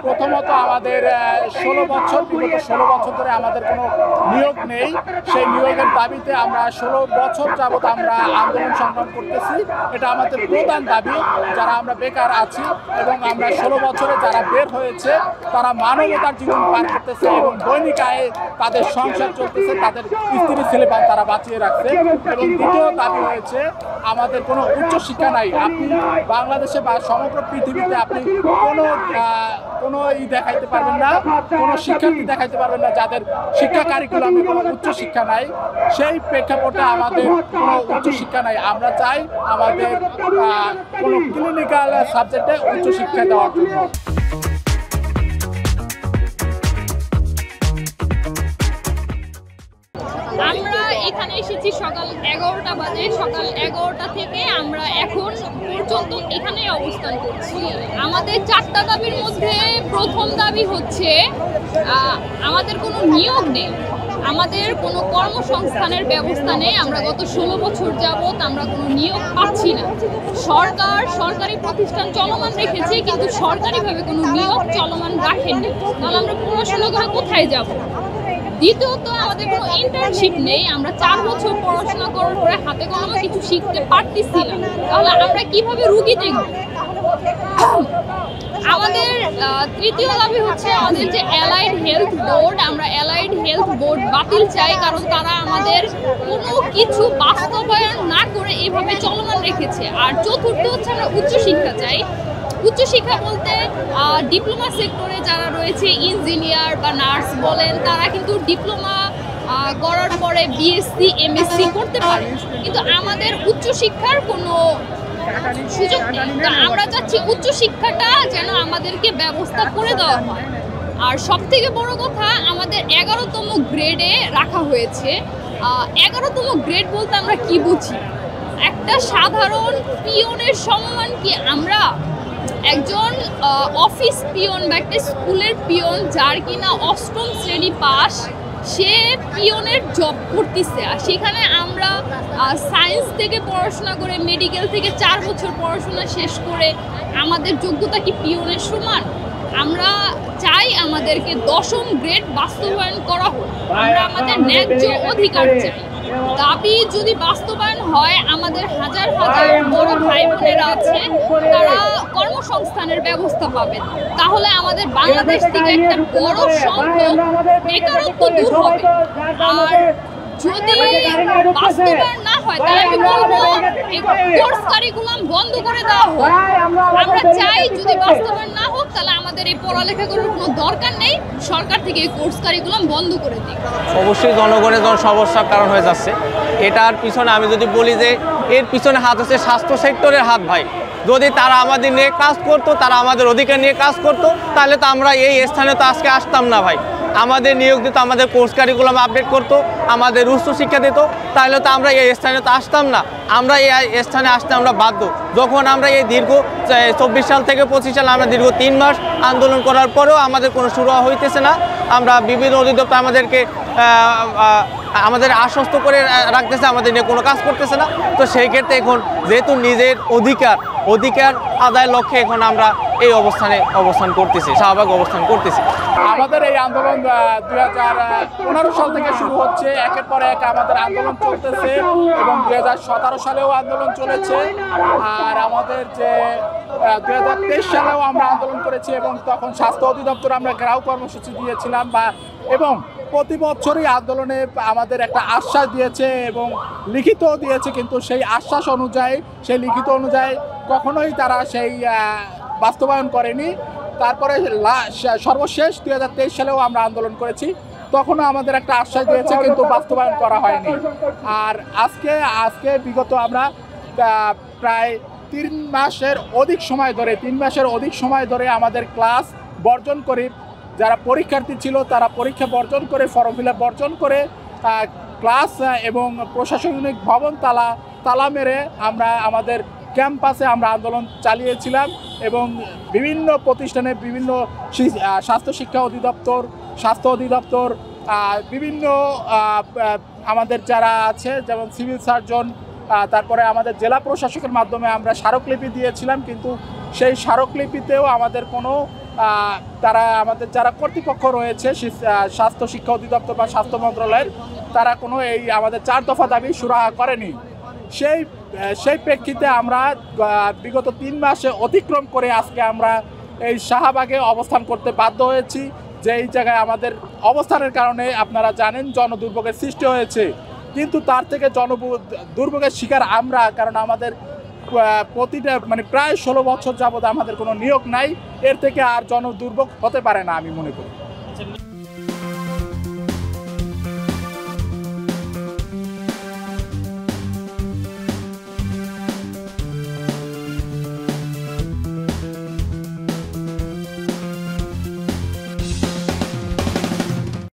প্রথমত আমাদের 16 বছর বিগত 16 বছর ধরে আমাদের কোনো নিয়োগ নেই। সেই নিয়োগের দাবিতে আমরা 16 বছর যাবৎ আমরা আন্দোলন সংগ্রাম করতেছি। এটা আমাদের প্রধান দাবি। যারা আমরা বেকার আছি এবং আমরা 16 বছরে যারা বের হয়েছে তারা মানবতার জীবন পার করতেছে এবং দৈনিক আয়ে তাদের সংসার চলতেছে, তাদের স্ত্রী ছেলে তারা বাঁচিয়ে রাখছে। এবং দ্বিতীয় দাবি হয়েছে আমাদের কোনো উচ্চশিক্ষা নাই। আপনি বাংলাদেশে বা সমগ্র পৃথিবীতে আপনি কোনো দেখাইতে পারবেন না, কোনো শিক্ষার্থী দেখাইতে পারবেন না যাদের শিক্ষা কারিকুলামে কোনো উচ্চশিক্ষা নাই। সেই প্রেক্ষাপটে আমাদের কোনো উচ্চশিক্ষা নাই। আমরা চাই আমাদের কোনো ক্লিনিক্যাল সাবজেক্টে উচ্চশিক্ষা দেওয়ার জন্য। আমরা এখানে এসেছি সকাল 11টা বাজে। সকাল 11টা থেকে আমরা এখন পর্যন্ত এখানে অবস্থান করছি। আমাদের 4টা দাবির মধ্যে প্রথম দাবি হচ্ছে আমাদের কোনো নিয়োগ নেই, আমাদের কোনো কর্মসংস্থানের ব্যবস্থা নেই। আমরা গত 16 বছর যাবৎ আমরা কোনো নিয়োগ পাচ্ছি না। সরকারি প্রতিষ্ঠান চলমান রেখেছে কিন্তু সরকারিভাবে কোনো নিয়োগ চলমান রাখেননি। তাহলে আমরা পড়াশোনা করে কোথায় যাব? দ্বিতীয়ত আমাদের কোনো ইন্টার্নশিপ নেই। আমরা 4 বছর পড়াশোনা করার পরে হাতে কলমে কিছু শিখতে পারতেছি না। তাহলে আমরা কিভাবে রুগী দেখব? আমাদের তৃতীয় দাবি হচ্ছে আমাদের যে অ্যালাইড হেলথ বোর্ড, আমরা অ্যালাইড হেলথ বোর্ড বাতিল চাই, কারণ তারা আমাদের কোনো কিছু বাস্তবায়ন না করে এইভাবে চলমান রেখেছে। আর চতুর্থ হচ্ছে আমরা উচ্চশিক্ষা চাই। উচ্চশিক্ষা বলতে ডিপ্লোমা সেক্টরে যারা রয়েছে ইঞ্জিনিয়ার বা নার্স বলেন, তারা কিন্তু ডিপ্লোমা করার পরে বিএসসি এমএসসি করতে পারে, কিন্তু আমাদের উচ্চশিক্ষার কোনো সুযোগ নেই। তো আমরা চাচ্ছি উচ্চশিক্ষাটা যেন আমাদেরকে ব্যবস্থা করে দেওয়া হয়। আর সবথেকে বড় কথা, আমাদের 11তম গ্রেডে রাখা হয়েছে। 11তম গ্রেড বলতে আমরা কি বুঝি? একটা সাধারণ পিয়নের সমমান কি আমরা? একজন অফিস পিয়ন বা একটা স্কুলের পিয়ন যার কিনা 8ম শ্রেণী পাস, সে পিয়নের জব করতেছে। আর সেখানে আমরা সায়েন্স থেকে পড়াশোনা করে, মেডিকেল থেকে 4 বছর পড়াশোনা শেষ করে আমাদের যোগ্যতা কি পিয়নের সমান? আমরা চাই আমাদেরকে 10ম গ্রেড বাস্তবায়ন করা হোক। আমরা আমাদের ন্যায্য অধিকার চাই। দাবি যদি বাস্তবায়ন হয়, আমাদের হাজার হাজার বড় ভাই বোনেরা আছে, তারা কর্মসংস্থানের ব্যবস্থা পাবেন। তাহলে আমাদের বাংলাদেশ থেকে একটা বড় সংখ্যক বেকারত্ব দূর হবে। আর যদি বাস্তবায়ন না হয় তাহলে আমি বলবো এই কোর্স কারিকুলাম বন্ধ করে দেওয়া হোক। আমরা চাই যদি বাস্তবায়ন না হোক তাহলে আমাদের এই পড়ালেখা করার কোনো দরকার নেই, সরকার থেকে এই কোর্স কারিকুলাম বন্ধ করে দিক। অবশ্যই জনগণের সমস্যার কারণ হয়ে যাচ্ছে। এটার পিছনে আমি যদি বলি যে এর পিছনে হাত হচ্ছে স্বাস্থ্য সেক্টরের হাত ভাই। যদি তারা আমাদের নিয়ে কাজ করতো, তারা আমাদের অধিকার নিয়ে কাজ করতো, তাহলে তো আমরা এই স্থানে তো আজকে আসতাম না ভাই। আমাদের নিয়োগ দিত, আমাদের কোর্স কারিকুলাম আপডেট করতো, আমাদের উচ্চশিক্ষা দিত, তাহলে তো আমরা এই স্থানে তো আসতাম না। আমরা এই স্থানে আসতে আমরা বাধ্য। যখন আমরা এই দীর্ঘ 24 সাল থেকে 25 সাল আমরা দীর্ঘ 3 মাস আন্দোলন করার পরেও আমাদের কোনো শুরু হইতেছে না। আমরা বিভিন্ন অধিদপ্তর আমাদের আশ্বস্ত করে রাখতেছে, আমাদের নিয়ে কোনো কাজ করতেছে না। তো সেই ক্ষেত্রে এখন যেহেতু নিজের অধিকার আদায়ের লক্ষ্যে এখন আমরা এই অবস্থান করতেছি, শাহবাগ অবস্থান করতেছি। আমাদের এই আন্দোলন 2015 সাল থেকে শুরু হচ্ছে, একের পর এক আমাদের আন্দোলন চলতেছে এবং 2017 সালেও আন্দোলন চলেছে। আর আমাদের যে 2023 সালেও আমরা আন্দোলন করেছি এবং তখন স্বাস্থ্য অধিদপ্তর আমরা ঘেরাও কর্মসূচি দিয়েছিলাম এবং প্রতি বছরই আন্দোলনে আমাদের একটা আশ্বাস দিয়েছে এবং লিখিত দিয়েছে, কিন্তু সেই আশ্বাস অনুযায়ী, সেই লিখিত অনুযায়ী কখনোই তারা সেই বাস্তবায়ন করেনি। তারপরে সর্বশেষ 2023 সালেও আমরা আন্দোলন করেছি, তখনও আমাদের একটা আশ্বাস দিয়েছে কিন্তু বাস্তবায়ন করা হয়নি। আর আজকে বিগত আমরা প্রায় 3 মাসের অধিক সময় ধরে আমাদের ক্লাস বর্জন করি। যারা পরীক্ষার্থী ছিল তারা পরীক্ষা বর্জন করে, ফর্ম ফিল আপ বর্জন করে ক্লাস এবং প্রশাসনিক ভবন তালা মেরে আমরা আমাদের ক্যাম্পাসে আমরা আন্দোলন চালিয়েছিলাম এবং বিভিন্ন প্রতিষ্ঠানে, বিভিন্ন স্বাস্থ্য অধিদপ্তর, বিভিন্ন আমাদের যারা আছে যেমন সিভিল সার্জন, তারপরে আমাদের জেলা প্রশাসকের মাধ্যমে আমরা স্মারকলিপি দিয়েছিলাম, কিন্তু সেই স্মারকলিপিতেও আমাদের কোনো তারা আমাদের যারা কর্তৃপক্ষ রয়েছে স্বাস্থ্য শিক্ষা অধিদপ্তর বা স্বাস্থ্য মন্ত্রণালয়ের, তারা কোনো এই আমাদের 4 দফা দাবি সুরাহা করেনি। সেই প্রেক্ষিতে আমরা বিগত 3 মাসে অতিক্রম করে আজকে আমরা এই শাহবাগে অবস্থান করতে বাধ্য হয়েছি, যে এই জায়গায় আমাদের অবস্থানের কারণে আপনারা জানেন জনদুর্ভোগের সৃষ্টি হয়েছে। কিন্তু তার থেকে দুর্ভোগের শিকার আমরা, কারণ আমাদের প্রতিটা প্রায় 16 বছর যাবৎ আমাদের কোনো নিয়োগ নাই, এর থেকে আর জনদুর্ভোগ হতে পারে না আমি মনে করি।